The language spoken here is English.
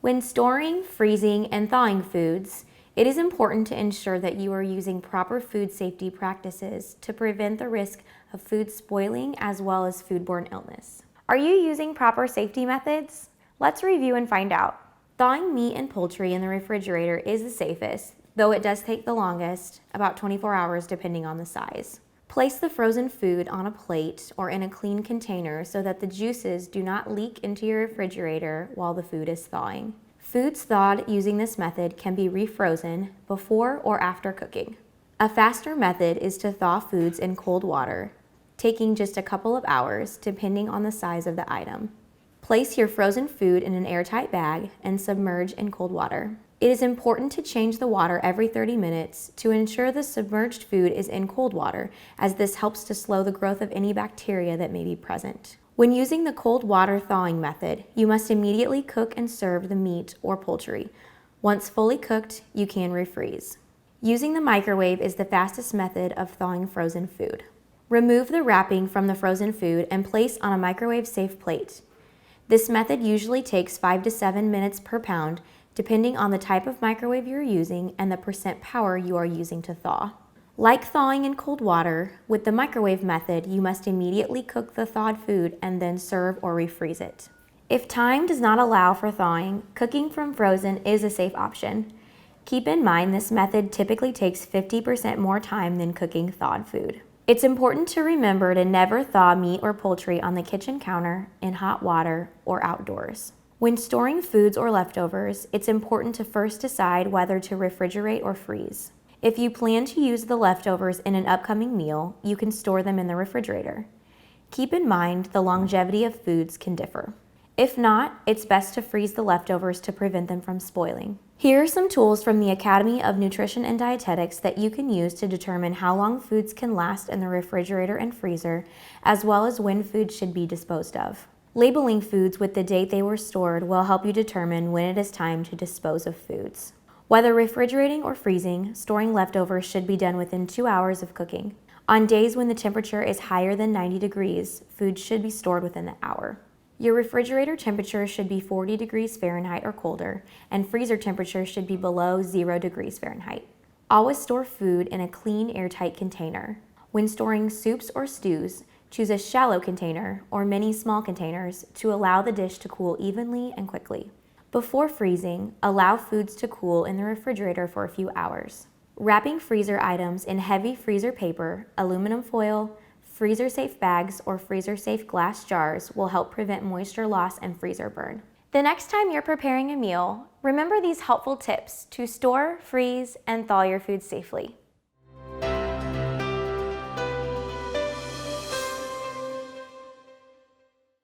When storing, freezing, and thawing foods, it is important to ensure that you are using proper food safety practices to prevent the risk of food spoiling as well as foodborne illness. Are you using proper safety methods? Let's review and find out. Thawing meat and poultry in the refrigerator is the safest, though it does take the longest, about 24 hours depending on the size. Place the frozen food on a plate or in a clean container so that the juices do not leak into your refrigerator while the food is thawing. Foods thawed using this method can be refrozen before or after cooking. A faster method is to thaw foods in cold water, taking just a couple of hours depending on the size of the item. Place your frozen food in an airtight bag and submerge in cold water. It is important to change the water every 30 minutes to ensure the submerged food is in cold water, as this helps to slow the growth of any bacteria that may be present. When using the cold water thawing method, you must immediately cook and serve the meat or poultry. Once fully cooked, you can refreeze. Using the microwave is the fastest method of thawing frozen food. Remove the wrapping from the frozen food and place on a microwave-safe plate. This method usually takes 5 to 7 minutes per pound, depending on the type of microwave you're using and the percent power you are using to thaw. Like thawing in cold water, with the microwave method, you must immediately cook the thawed food and then serve or refreeze it. If time does not allow for thawing, cooking from frozen is a safe option. Keep in mind this method typically takes 50% more time than cooking thawed food. It's important to remember to never thaw meat or poultry on the kitchen counter, in hot water, or outdoors. When storing foods or leftovers, it's important to first decide whether to refrigerate or freeze. If you plan to use the leftovers in an upcoming meal, you can store them in the refrigerator. Keep in mind the longevity of foods can differ. If not, it's best to freeze the leftovers to prevent them from spoiling. Here are some tools from the Academy of Nutrition and Dietetics that you can use to determine how long foods can last in the refrigerator and freezer, as well as when foods should be disposed of. Labeling foods with the date they were stored will help you determine when it is time to dispose of foods. Whether refrigerating or freezing, storing leftovers should be done within 2 hours of cooking. On days when the temperature is higher than 90 degrees, food should be stored within an hour. Your refrigerator temperature should be 40 degrees Fahrenheit or colder, and freezer temperature should be below 0 degrees Fahrenheit. Always store food in a clean, airtight container. When storing soups or stews, choose a shallow container or many small containers to allow the dish to cool evenly and quickly. Before freezing, allow foods to cool in the refrigerator for a few hours. Wrapping freezer items in heavy freezer paper, aluminum foil, freezer-safe bags, or freezer-safe glass jars will help prevent moisture loss and freezer burn. The next time you're preparing a meal, remember these helpful tips to store, freeze, and thaw your food safely.